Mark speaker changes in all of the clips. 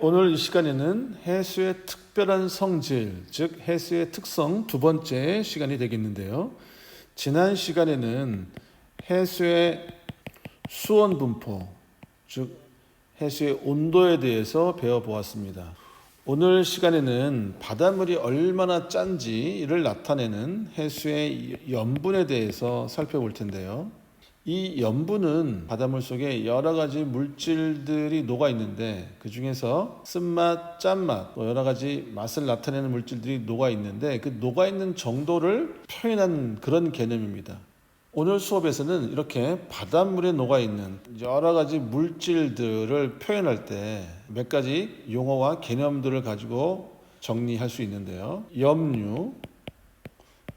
Speaker 1: 오늘 이 시간에는 해수의 특별한 성질, 즉 해수의 특성 두 번째 시간이 되겠는데요. 지난 시간에는 해수의 수온 분포, 즉 해수의 온도에 대해서 배워보았습니다. 오늘 시간에는 바닷물이 얼마나 짠지를 나타내는 해수의 염분에 대해서 살펴볼 텐데요. 이 염분은 바닷물 속에 여러 가지 물질들이 녹아 있는데 그 중에서 쓴맛, 짠맛, 또 여러 가지 맛을 나타내는 물질들이 녹아 있는데 그 녹아 있는 정도를 표현한 그런 개념입니다. 오늘 수업에서는 이렇게 바닷물에 녹아 있는 여러 가지 물질들을 표현할 때 몇 가지 용어와 개념들을 가지고 정리할 수 있는데요. 염류,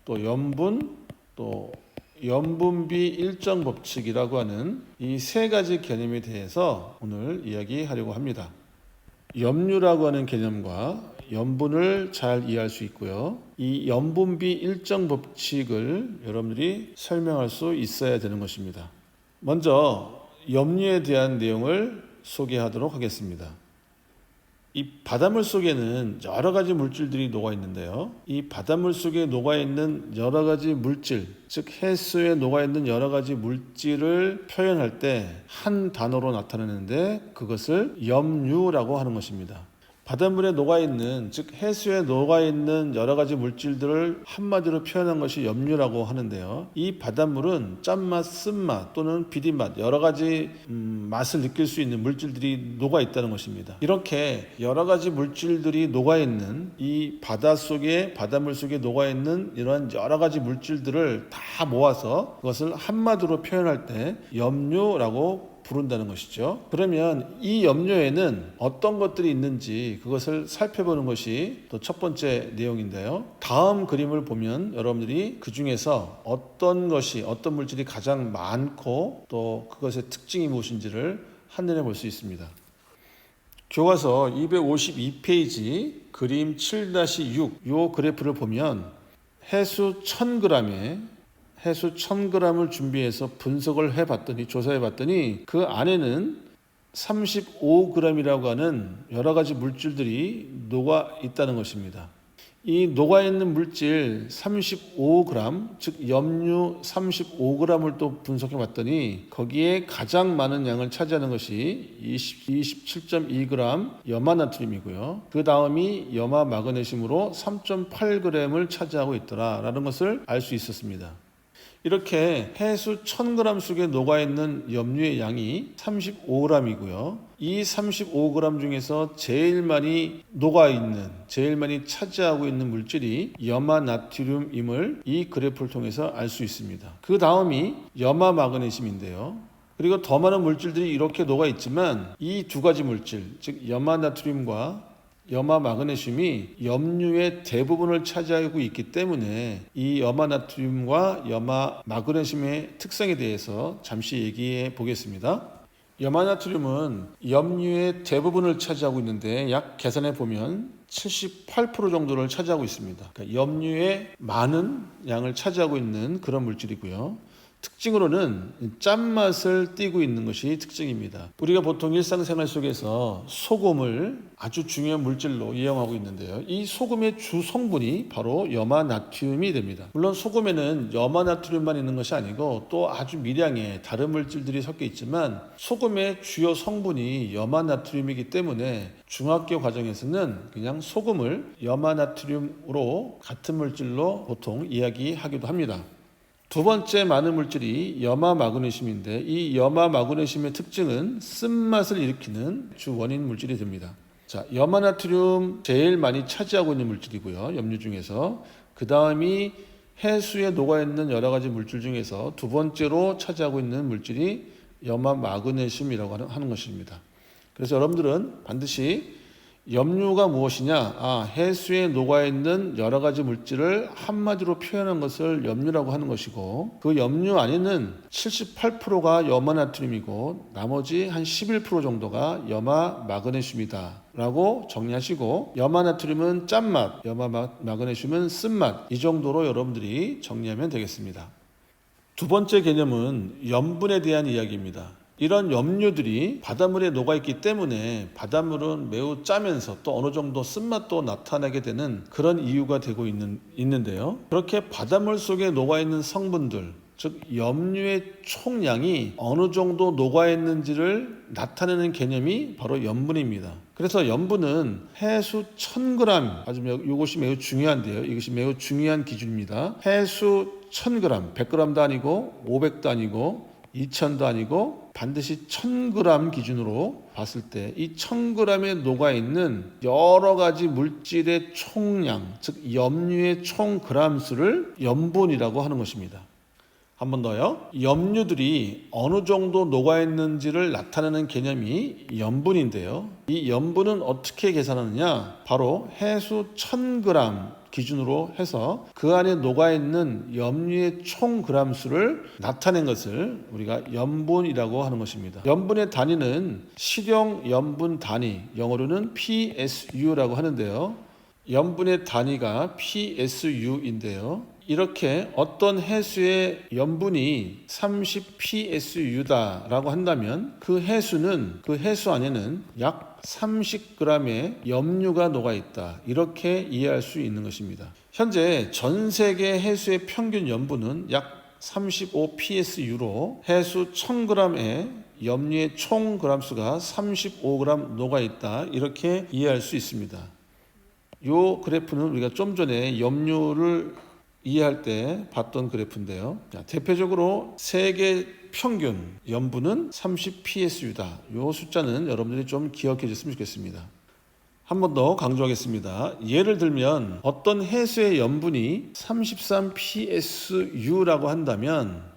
Speaker 1: 또 염분, 또 염분비 일정 법칙이라고 하는 이 세 가지 개념에 대해서 오늘 이야기하려고 합니다. 염류라고 하는 개념과 염분을 잘 이해할 수 있고요. 이 염분비 일정 법칙을 여러분들이 설명할 수 있어야 되는 것입니다. 먼저 염류에 대한 내용을 소개하도록 하겠습니다. 이 바닷물 속에는 여러 가지 물질들이 녹아 있는데요. 이 바닷물 속에 녹아 있는 여러 가지 물질, 즉 해수에 녹아 있는 여러 가지 물질을 표현할 때 한 단어로 나타내는데 그것을 염류라고 하는 것입니다. 바닷물에 녹아있는, 즉 해수에 녹아있는 여러 가지 물질들을 한마디로 표현한 것이 염류라고 하는데요. 이 바닷물은 짠맛, 쓴맛 또는 비린맛 여러 가지 맛을 느낄 수 있는 물질들이 녹아있다는 것입니다. 이렇게 여러 가지 물질들이 녹아있는 이 바닷물 속에 녹아있는 이러한 여러 가지 물질들을 다 모아서 그것을 한마디로 표현할 때 염류라고 부른다는 것이죠. 그러면 이 염료에는 어떤 것들이 있는지 그것을 살펴보는 것이 또 첫 번째 내용인데요. 다음 그림을 보면 여러분들이 그 중에서 어떤 물질이 가장 많고 또 그것의 특징이 무엇인지를 한눈에 볼 수 있습니다. 교과서 252페이지 그림 7-6 이 그래프를 보면 해수 1000g을 준비해서 분석을 조사해봤더니 그 안에는 35g이라고 하는 여러 가지 물질들이 녹아 있다는 것입니다. 이 녹아있는 물질 35g, 즉 염류 35g을 또 분석해봤더니 거기에 가장 많은 양을 차지하는 것이 27.2g 염화나트륨이고요. 그 다음이 염화 마그네슘으로 3.8g을 차지하고 있더라라는 것을 알 수 있었습니다. 이렇게 해수 1000g 속에 녹아있는 염류의 양이 35g이고요. 이 35g 중에서 제일 많이 차지하고 있는 물질이 염화나트륨임을 이 그래프를 통해서 알 수 있습니다. 그 다음이 염화마그네슘인데요. 그리고 더 많은 물질들이 이렇게 녹아있지만 이 두 가지 물질, 즉 염화나트륨과 염화 마그네슘이 염류의 대부분을 차지하고 있기 때문에 이 염화나트륨과 염화 마그네슘의 특성에 대해서 잠시 얘기해 보겠습니다. 염화나트륨은 염류의 대부분을 차지하고 있는데 약 계산해 보면 78% 정도를 차지하고 있습니다. 그러니까 염류의 많은 양을 차지하고 있는 그런 물질이고요. 특징으로는 짠맛을 띠고 있는 것이 특징입니다. 우리가 보통 일상생활 속에서 소금을 아주 중요한 물질로 이용하고 있는데요. 이 소금의 주 성분이 바로 염화나트륨이 됩니다. 물론 소금에는 염화나트륨만 있는 것이 아니고 또 아주 미량의 다른 물질들이 섞여 있지만 소금의 주요 성분이 염화나트륨이기 때문에 중학교 과정에서는 그냥 소금을 염화나트륨으로 같은 물질로 보통 이야기하기도 합니다. 두 번째 많은 물질이 염화마그네슘인데 이 염화마그네슘의 특징은 쓴맛을 일으키는 주 원인 물질이 됩니다. 자, 염화나트륨 제일 많이 차지하고 있는 물질이고요. 염류 중에서 그 다음이 해수에 녹아있는 여러 가지 물질 중에서 두 번째로 차지하고 있는 물질이 염화마그네슘이라고 하는 것입니다. 그래서 여러분들은 반드시 염류가 무엇이냐? 해수에 녹아있는 여러 가지 물질을 한마디로 표현한 것을 염류라고 하는 것이고 그 염류 안에는 78%가 염화나트륨이고 나머지 한 11% 정도가 염화마그네슘이다 라고 정리하시고 염화나트륨은 짠맛, 염화마그네슘은 쓴맛 이 정도로 여러분들이 정리하면 되겠습니다. 두 번째 개념은 염분에 대한 이야기입니다. 이런 염류들이 바닷물에 녹아있기 때문에 바닷물은 매우 짜면서 또 어느 정도 쓴맛도 나타나게 되는 그런 이유가 되고 있는데요. 그렇게 바닷물 속에 녹아있는 성분들, 즉 염류의 총량이 어느 정도 녹아있는지를 나타내는 개념이 바로 염분입니다. 그래서 염분은 해수 1000g, 아주 이것이 매우 중요한데요. 이것이 매우 중요한 기준입니다. 해수 1000g, 100g도 아니고 500도 아니고 2000도 아니고 반드시 1000g 기준으로 봤을 때 이 1000g에 녹아있는 여러 가지 물질의 총량, 즉 염류의 총 그람수를 염분이라고 하는 것입니다. 한 번 더요. 염류들이 어느 정도 녹아있는지를 나타내는 개념이 염분인데요. 이 염분은 어떻게 계산하느냐? 바로 해수 1000g 기준으로 해서 그 안에 녹아있는 염류의 총 그람수를 나타낸 것을 우리가 염분이라고 하는 것입니다. 염분의 단위는 실용 염분 단위, 영어로는 PSU라고 하는데요. 염분의 단위가 PSU인데요. 이렇게 어떤 해수의 염분이 30psu다라고 한다면 그 해수 안에는 약 30g의 염류가 녹아있다. 이렇게 이해할 수 있는 것입니다. 현재 전 세계 해수의 평균 염분은 약 35psu로 해수 1000g의 염류의 총 그람수가 35g 녹아있다. 이렇게 이해할 수 있습니다. 이 그래프는 우리가 좀 전에 염류를 이해할 때 봤던 그래프인데요. 대표적으로 세계 평균 염분은 30psu다. 이 숫자는 여러분들이 좀 기억해 줬으면 좋겠습니다. 한 번 더 강조하겠습니다. 예를 들면 어떤 해수의 염분이 33psu라고 한다면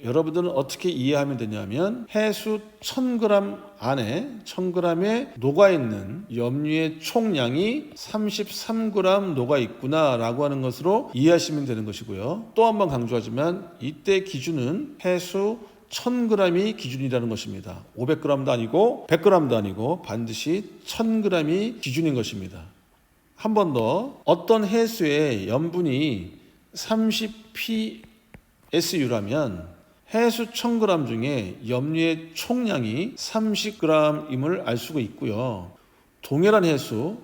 Speaker 1: 여러분들은 어떻게 이해하면 되냐면 해수 1000g 안에 1000g에 녹아있는 염류의 총량이 33g 녹아있구나 라고 하는 것으로 이해하시면 되는 것이고요. 또 한 번 강조하지만 이때 기준은 해수 1000g이 기준이라는 것입니다. 500g도 아니고 100g도 아니고 반드시 1000g이 기준인 것입니다. 한 번 더 어떤 해수의 염분이 30psu라면 해수 1000g 중에 염류의 총량이 30g임을 알 수가 있고요. 동일한 해수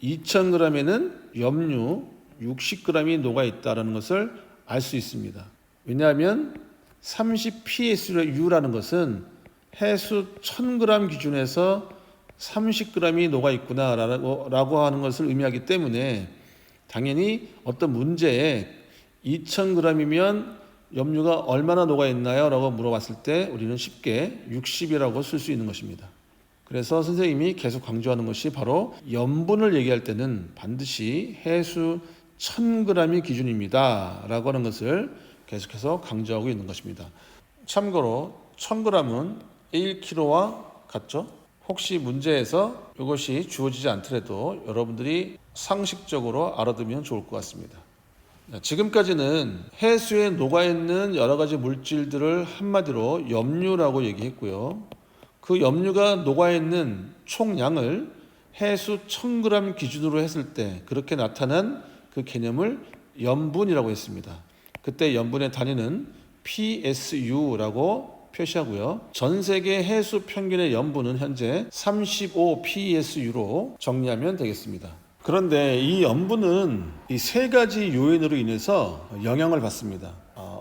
Speaker 1: 2000g에는 염류 60g이 녹아있다는 것을 알 수 있습니다. 왜냐하면 30psu라는 것은 해수 1000g 기준에서 30g이 녹아있구나 라고 하는 것을 의미하기 때문에 당연히 어떤 문제에 2000g이면 염류가 얼마나 녹아있나요? 라고 물어봤을 때 우리는 쉽게 60이라고 쓸 수 있는 것입니다. 그래서 선생님이 계속 강조하는 것이 바로 염분을 얘기할 때는 반드시 해수 1000g이 기준입니다. 라고 하는 것을 계속해서 강조하고 있는 것입니다. 참고로 1000g은 1kg와 같죠? 혹시 문제에서 이것이 주어지지 않더라도 여러분들이 상식적으로 알아두면 좋을 것 같습니다. 지금까지는 해수에 녹아있는 여러 가지 물질들을 한마디로 염류라고 얘기했고요. 그 염류가 녹아있는 총량을 해수 1000g 기준으로 했을 때 그렇게 나타난 그 개념을 염분이라고 했습니다. 그때 염분의 단위는 PSU라고 표시하고요. 전 세계 해수 평균의 염분은 현재 35psu로 정리하면 되겠습니다. 그런데 이 염분은 이 세 가지 요인으로 인해서 영향을 받습니다.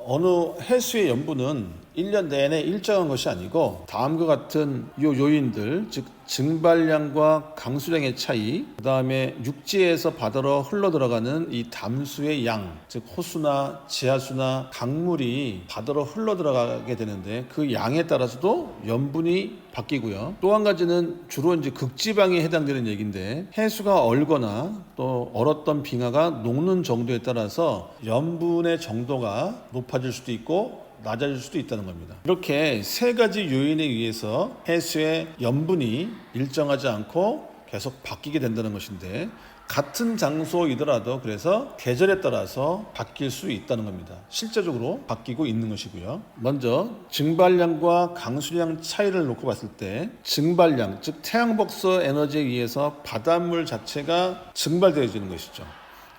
Speaker 1: 어느 해수의 염분은 1년 내내 일정한 것이 아니고 다음과 같은 요인들, 즉 증발량과 강수량의 차이, 그 다음에 육지에서 바다로 흘러들어가는 이 담수의 양, 즉 호수나 지하수나 강물이 바다로 흘러들어가게 되는데 그 양에 따라서도 염분이 바뀌고요. 또 한 가지는 주로 이제 극지방에 해당되는 얘기인데 해수가 얼거나 또 얼었던 빙하가 녹는 정도에 따라서 염분의 정도가 높아질 수도 있고 낮아질 수도 있다는 겁니다. 이렇게 세 가지 요인에 의해서 해수의 염분이 일정하지 않고 계속 바뀌게 된다는 것인데 같은 장소이더라도 그래서 계절에 따라서 바뀔 수 있다는 겁니다. 실제적으로 바뀌고 있는 것이고요. 먼저 증발량과 강수량 차이를 놓고 봤을 때 증발량, 즉 태양복서 에너지에 의해서 바닷물 자체가 증발되어지는 것이죠.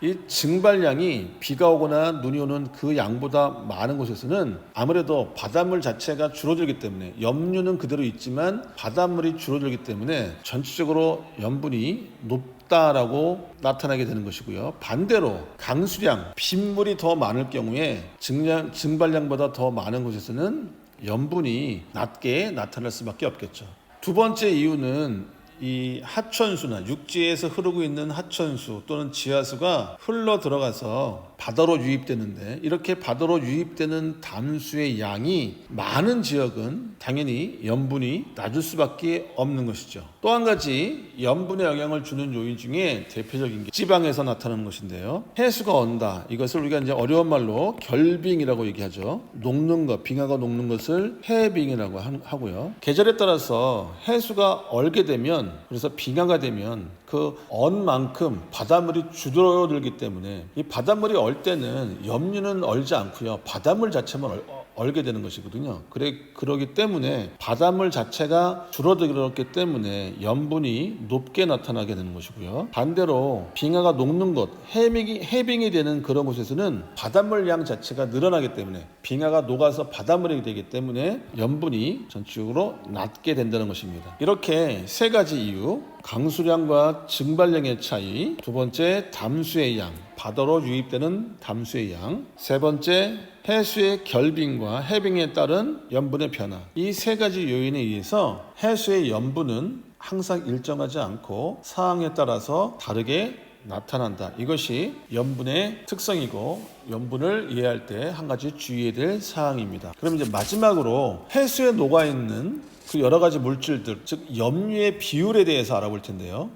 Speaker 1: 이 증발량이 비가 오거나 눈이 오는 그 양보다 많은 곳에서는 아무래도 바닷물 자체가 줄어들기 때문에 염류는 그대로 있지만 바닷물이 줄어들기 때문에 전체적으로 염분이 높다라고 나타나게 되는 것이고요. 반대로 강수량, 빗물이 더 많을 경우에 증발량보다 더 많은 곳에서는 염분이 낮게 나타날 수밖에 없겠죠. 두 번째 이유는 이 하천수나 육지에서 흐르고 있는 하천수 또는 지하수가 흘러 들어가서 바다로 유입되는데, 이렇게 바다로 유입되는 담수의 양이 많은 지역은 당연히 염분이 낮을 수밖에 없는 것이죠. 또 한 가지 염분에 영향을 주는 요인 중에 대표적인 게 지방에서 나타나는 것인데요. 해수가 언다, 이것을 우리가 이제 어려운 말로 결빙이라고 얘기하죠. 녹는 것, 빙하가 녹는 것을 해빙이라고 하고요. 계절에 따라서 해수가 얼게 되면, 그래서 빙하가 되면 그 언 만큼 바닷물이 줄어들기 때문에 이 바닷물이 얼 때는 염류는 얼지 않고요. 바닷물 자체만 얼게 되는 것이거든요. 그러기 때문에 바닷물 자체가 줄어들었기 때문에 염분이 높게 나타나게 되는 것이고요. 반대로 빙하가 녹는 곳, 해빙이 되는 그런 곳에서는 바닷물 양 자체가 늘어나기 때문에 빙하가 녹아서 바닷물이 되기 때문에 염분이 전체적으로 낮게 된다는 것입니다. 이렇게 세 가지 이유, 강수량과 증발량의 차이, 두 번째 담수의 양, 바다로 유입되는 담수의 양, 세 번째 해수의 결빙과 해빙에 따른 염분의 변화, 이 세 가지 요인에 의해서 해수의 염분은 항상 일정하지 않고 상황에 따라서 다르게 나타난다. 이것이 염분의 특성이고 염분을 이해할 때 한 가지 주의해야 될 사항입니다. 그럼 이제 마지막으로 해수에 녹아있는 그 여러 가지 물질들, 즉 염류의 비율에 대해서 알아볼 텐데요.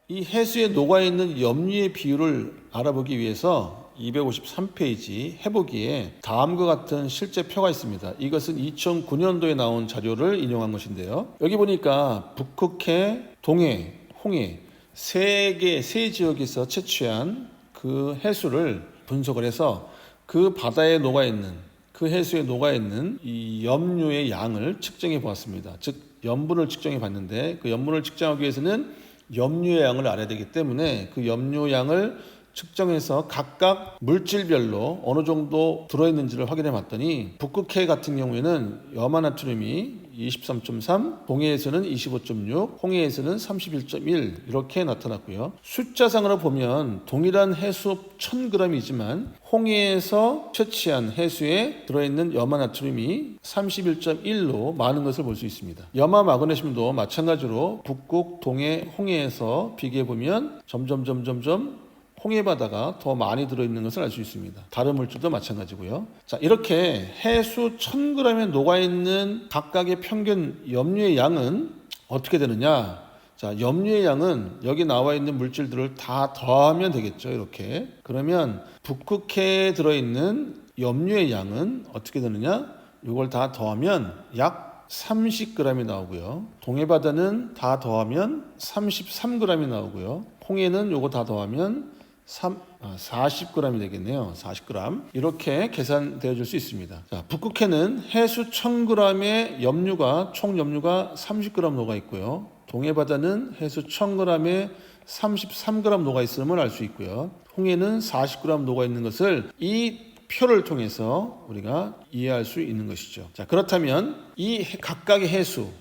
Speaker 1: 이 해수에 녹아있는 염류의 비율을 알아보기 위해서 253페이지 해보기에 다음과 같은 실제 표가 있습니다. 이것은 2009년도에 나온 자료를 인용한 것인데요. 여기 보니까 북극해, 동해, 홍해 세 지역에서 채취한 그 해수를 분석을 해서 그 바다에 녹아있는, 그 해수에 녹아있는 이 염류의 양을 측정해 보았습니다. 즉 염분을 측정해 봤는데, 그 염분을 측정하기 위해서는 염류의 양을 알아야 되기 때문에 그 염류 양을 측정해서 각각 물질별로 어느 정도 들어있는지를 확인해 봤더니, 북극해 같은 경우에는 염화나트륨이 23.3, 동해에서는 25.6, 홍해에서는 31.1 이렇게 나타났고요. 숫자상으로 보면 동일한 해수 1000g이지만 홍해에서 채취한 해수에 들어있는 염화나트륨이 31.1로 많은 것을 볼 수 있습니다. 염화 마그네슘도 마찬가지로 북극, 동해, 홍해에서 비교해 보면 점점 홍해 바다가 더 많이 들어있는 것을 알 수 있습니다. 다른 물질도 마찬가지고요. 자, 이렇게 해수 1000g에 녹아있는 각각의 평균 염류의 양은 어떻게 되느냐? 자, 염류의 양은 여기 나와 있는 물질들을 다 더하면 되겠죠. 이렇게. 그러면 북극해에 들어있는 염류의 양은 어떻게 되느냐? 이걸 다 더하면 약 30g이 나오고요. 동해 바다는 다 더하면 33g이 나오고요. 홍해는 요거 다 더하면 40g이 되겠네요. 40g. 이렇게 계산되어 줄 수 있습니다. 자, 북극해는 해수 1000g의 총 염류가 30g 녹아 있고요. 동해 바다는 해수 1000g에 33g 녹아 있음을 알 수 있고요. 홍해는 40g 녹아 있는 것을 이 표를 통해서 우리가 이해할 수 있는 것이죠. 자, 그렇다면 이 각각의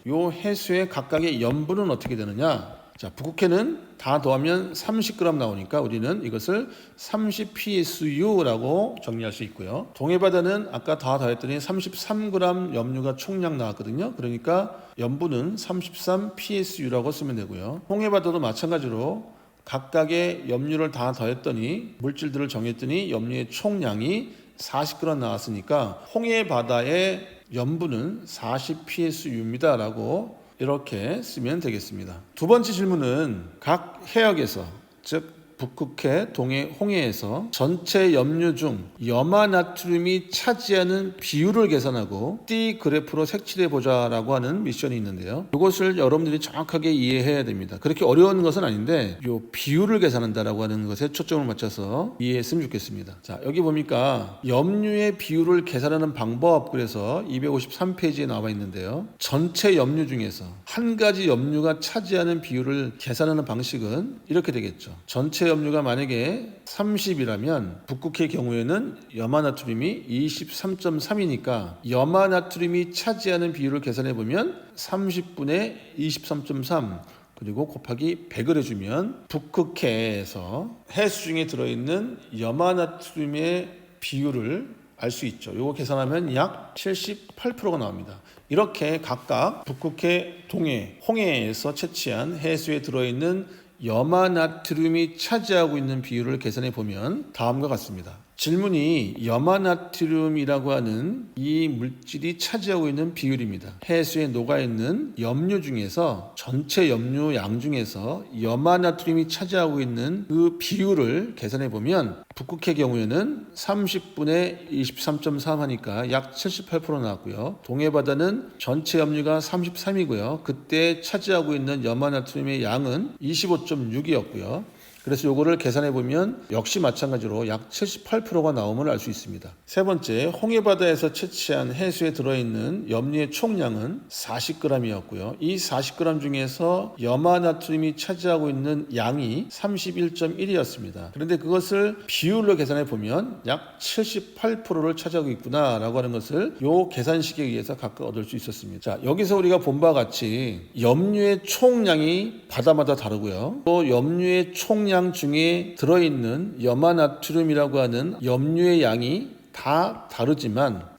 Speaker 1: 요 해수의 각각의 염분은 어떻게 되느냐? 자, 북극해는 다 더하면 30g 나오니까 우리는 이것을 30psu라고 정리할 수 있고요. 동해 바다는 아까 다 더했더니 33g 염류가 총량 나왔거든요. 그러니까 염분은 33psu라고 쓰면 되고요. 홍해 바다도 마찬가지로 각각의 염류를 다 더했더니, 물질들을 정했더니 염류의 총량이 40g 나왔으니까 홍해 바다의 염분은 40psu입니다 라고 이렇게 쓰면 되겠습니다. 두 번째 질문은 각 해역에서, 즉 북극해, 동해, 홍해에서 전체 염류 중 염화나트륨이 차지하는 비율을 계산하고 띠 그래프로 색칠해 보자라고 하는 미션이 있는데요. 이것을 여러분들이 정확하게 이해해야 됩니다. 그렇게 어려운 것은 아닌데 이 비율을 계산한다라고 하는 것에 초점을 맞춰서 이해했으면 좋겠습니다. 자, 여기 보니까 염류의 비율을 계산하는 방법, 그래서 253페이지에 나와 있는데요. 전체 염류 중에서 한 가지 염류가 차지하는 비율을 계산하는 방식은 이렇게 되겠죠. 전체 염류가 만약에 30이라면 북극해의 경우에는 염화나트륨이 23.3이니까 염화나트륨이 차지하는 비율을 계산해 보면 30분의 23.3 그리고 곱하기 100을 해주면 북극해에서 해수 중에 들어있는 염화나트륨의 비율을 알 수 있죠. 이거 계산하면 약 78%가 나옵니다. 이렇게 각각 북극해, 동해, 홍해에서 채취한 해수에 들어있는 염화나트륨이 차지하고 있는 비율을 계산해 보면 다음과 같습니다. 질문이 염화나트륨이라고 하는 이 물질이 차지하고 있는 비율입니다. 해수에 녹아있는 염류 중에서 전체 염류 양 중에서 염화나트륨이 차지하고 있는 그 비율을 계산해 보면 북극해 경우에는 30분의 23.3 하니까 약 78% 나왔고요. 동해바다는 전체 염류가 33이고요. 그때 차지하고 있는 염화나트륨의 양은 25.6이었고요. 그래서 요거를 계산해 보면 역시 마찬가지로 약 78%가 나옴을 알 수 있습니다. 세 번째, 홍해바다에서 채취한 해수에 들어있는 염류의 총량은 40g이었고요. 이 40g 중에서 염화나트륨이 차지하고 있는 양이 31.1이었습니다. 그런데 그것을 비율로 계산해 보면 약 78%를 차지하고 있구나라고 하는 것을 요 계산식에 의해서 각각 얻을 수 있었습니다. 자, 여기서 우리가 본 바와 같이 염류의 총량이 바다마다 다르고요. 또 염류의 총량 중에 들어있는 염화나트륨이라고 하는 염류의 양이 다 다르지만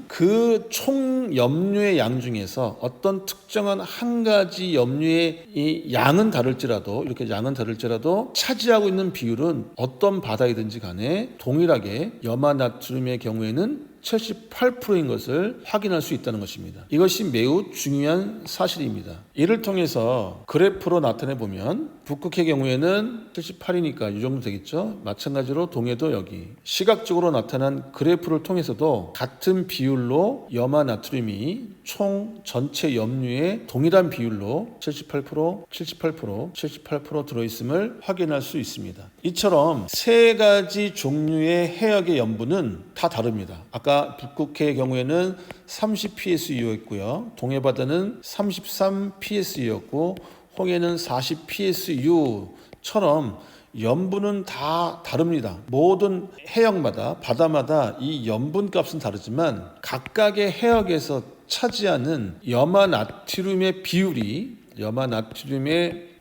Speaker 1: 그 총 염류의 양 중에서 어떤 특정한 한 가지 염류의 이 양은 다를지라도 이렇게 양은 다를지라도 차지하고 있는 비율은 어떤 바다이든지 간에 동일하게 염화나트륨의 경우에는 78%인 것을 확인할 수 있다는 것입니다. 이것이 매우 중요한 사실입니다. 이를 통해서 그래프로 나타내 보면 북극의 경우에는 78이니까 이 정도 되겠죠. 마찬가지로 동해도 여기 시각적으로 나타난 그래프를 통해서도 같은 비율로 염화나트륨이 총 전체 염류의 동일한 비율로 78% 들어있음을 확인할 수 있습니다. 이처럼 세 가지 종류의 해역의 염분은 다 다릅니다. 아까 북극해의 경우에는 30psu였고요. 동해바다는 33psu였고 홍해는 40psu처럼 염분은 다 다릅니다. 모든 해역마다 바다마다 이 염분 값은 다르지만 각각의 해역에서 차지하는 염화나트륨의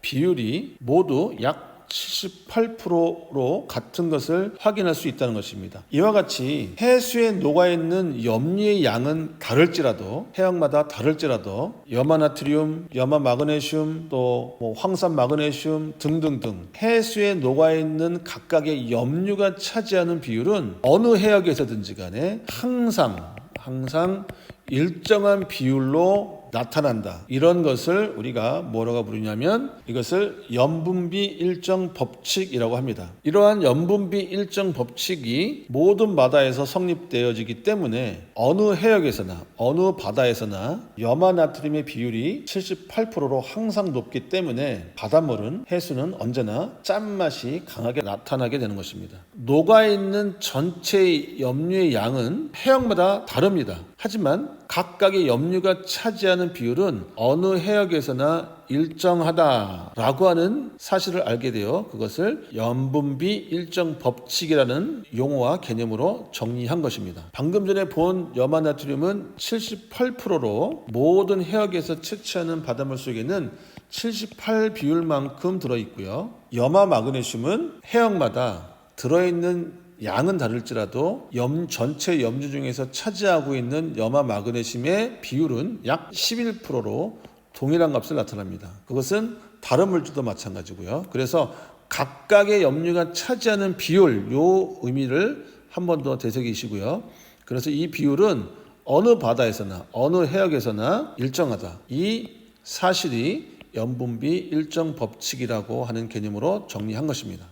Speaker 1: 비율이 모두 약 78%로 같은 것을 확인할 수 있다는 것입니다. 이와 같이 해수에 녹아있는 염류의 양은 다를지라도 해역마다 다를지라도 염화나트륨, 염화마그네슘, 또 황산마그네슘 등등등 해수에 녹아있는 각각의 염류가 차지하는 비율은 어느 해역에서든지 간에 항상 일정한 비율로 나타난다. 이런 것을 우리가 뭐라고 부르냐면 이것을 염분비 일정 법칙이라고 합니다. 이러한 염분비 일정 법칙이 모든 바다에서 성립되어지기 때문에 어느 해역에서나 어느 바다에서나 염화나트륨의 비율이 78%로 항상 높기 때문에 바닷물은 해수는 언제나 짠맛이 강하게 나타나게 되는 것입니다. 녹아있는 전체 염류의 양은 해역마다 다릅니다. 하지만 각각의 염류가 차지하는 비율은 어느 해역에서나 일정하다라고 하는 사실을 알게 되어 그것을 염분비 일정 법칙이라는 용어와 개념으로 정리한 것입니다. 방금 전에 본 염화나트륨은 78%로 모든 해역에서 채취하는 바닷물 속에는 78 비율만큼 들어있고요. 염화마그네슘은 해역마다 들어있는 양은 다를지라도 전체 염류 중에서 차지하고 있는 염화마그네슘의 비율은 약 11%로 동일한 값을 나타납니다. 그것은 다른 물질도 마찬가지고요. 그래서 각각의 염류가 차지하는 비율, 요 의미를 한 번 더 되새기시고요. 그래서 이 비율은 어느 바다에서나 어느 해역에서나 일정하다. 이 사실이 염분비 일정 법칙이라고 하는 개념으로 정리한 것입니다.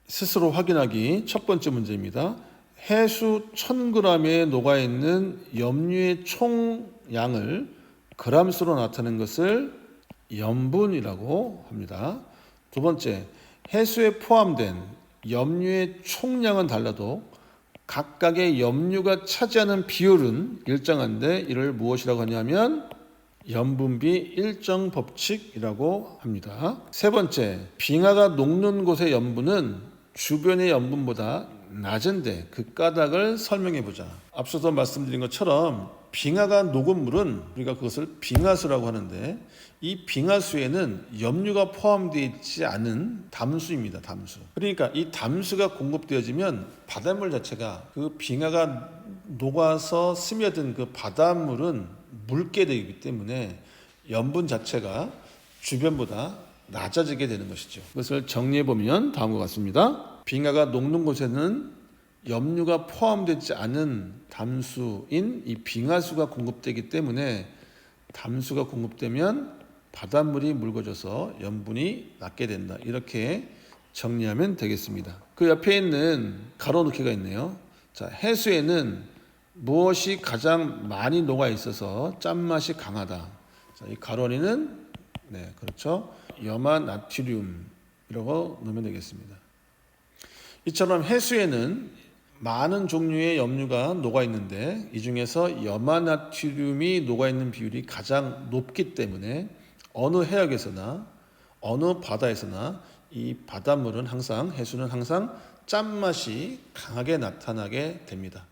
Speaker 1: 스스로 확인하기 첫 번째 문제입니다. 해수 1000g에 녹아있는 염류의 총량을 그람수로 나타낸 것을 염분이라고 합니다. 두 번째, 해수에 포함된 염류의 총량은 달라도 각각의 염류가 차지하는 비율은 일정한데 이를 무엇이라고 하냐면 염분비 일정 법칙이라고 합니다. 세 번째, 빙하가 녹는 곳의 염분은 주변의 염분보다 낮은데 그 까닭을 설명해 보자. 앞서서 말씀드린 것처럼 빙하가 녹은 물은 우리가 그것을 빙하수라고 하는데 이 빙하수에는 염류가 포함되어 있지 않은 담수입니다. 담수. 그러니까 이 담수가 공급되어지면 바닷물 자체가 그 빙하가 녹아서 스며든 그 바닷물은 묽게 되기 때문에 염분 자체가 주변보다 낮아지게 되는 것이죠. 그것을 정리해 보면 다음과 같습니다. 빙하가 녹는 곳에는 염류가 포함되지 않은 담수인 이 빙하수가 공급되기 때문에 담수가 공급되면 바닷물이 묽어져서 염분이 낮게 된다. 이렇게 정리하면 되겠습니다. 그 옆에 있는 가로놓기가 있네요. 자, 해수에는 무엇이 가장 많이 녹아 있어서 짠맛이 강하다. 자, 이 가로니는 그렇죠. 염화나트륨이라고 넣으면 되겠습니다. 이처럼 해수에는 많은 종류의 염류가 녹아 있는데 이 중에서 염화나트륨이 녹아 있는 비율이 가장 높기 때문에 어느 해역에서나 어느 바다에서나 이 바닷물은 항상 해수는 항상 짠맛이 강하게 나타나게 됩니다.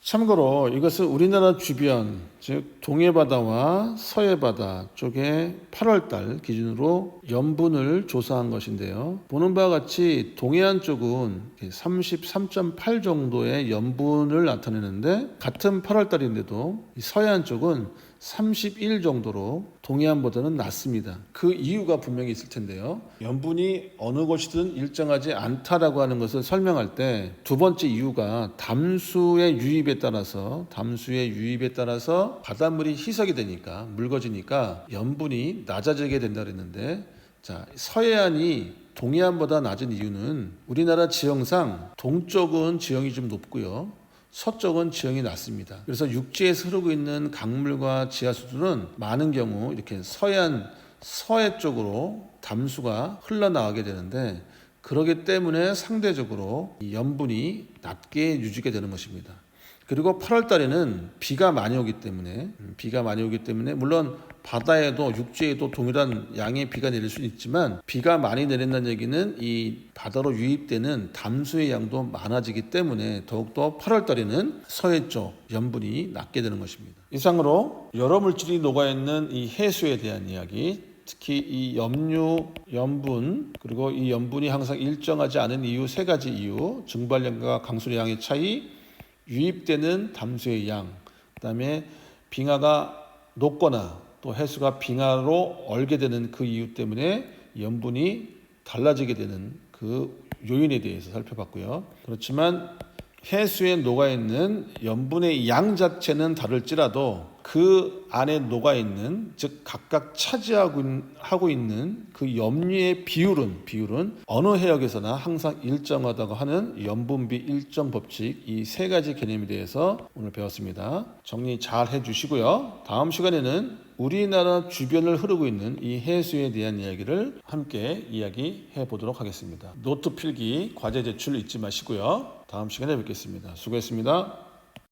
Speaker 1: 참고로 이것은 우리나라 주변, 즉 동해바다와 서해바다 쪽에 8월달 기준으로 염분을 조사한 것인데요. 보는 바와 같이 동해안 쪽은 33.8 정도의 염분을 나타내는데 같은 8월달인데도 서해안 쪽은 31 정도로 동해안보다는 낮습니다. 그 이유가 분명히 있을 텐데요. 염분이 어느 곳이든 일정하지 않다라고 하는 것을 설명할 때 두 번째 이유가 담수의 유입에 따라서 바닷물이 희석이 되니까 묽어지니까 염분이 낮아지게 된다 그랬는데 자, 서해안이 동해안보다 낮은 이유는 우리나라 지형상 동쪽은 지형이 좀 높고요. 서쪽은 지형이 낮습니다. 그래서 육지에서 흐르고 있는 강물과 지하수들은 많은 경우 이렇게 서해안 서해 쪽으로 담수가 흘러나가게 되는데 그러기 때문에 상대적으로 이 염분이 낮게 유지가 되는 것입니다. 그리고 8월 달에는 비가 많이 오기 때문에 물론 바다에도 육지에도 동일한 양의 비가 내릴 수는 있지만 비가 많이 내린다는 얘기는 이 바다로 유입되는 담수의 양도 많아지기 때문에 더욱더 8월 달에는 서해 쪽 염분이 낮게 되는 것입니다. 이상으로 여러 물질이 녹아있는 이 해수에 대한 이야기, 특히 이 염류, 염분, 그리고 이 염분이 항상 일정하지 않은 이유 세 가지 이유, 증발량과 강수의 양의 차이, 유입되는 담수의 양, 그다음에 빙하가 녹거나 또 해수가 빙하로 얼게 되는 그 이유 때문에 염분이 달라지게 되는 그 요인에 대해서 살펴봤고요. 그렇지만 해수에 녹아있는 염분의 양 자체는 다를지라도 그 안에 녹아있는, 즉 각각 차지하고 있는 그 염류의 비율은 어느 해역에서나 항상 일정하다고 하는 염분비 일정 법칙, 이 세 가지 개념에 대해서 오늘 배웠습니다. 정리 잘 해주시고요. 다음 시간에는 우리나라 주변을 흐르고 있는 이 해수에 대한 이야기를 함께 이야기해 보도록 하겠습니다. 노트 필기, 과제 제출 잊지 마시고요. 다음 시간에 뵙겠습니다. 수고했습니다.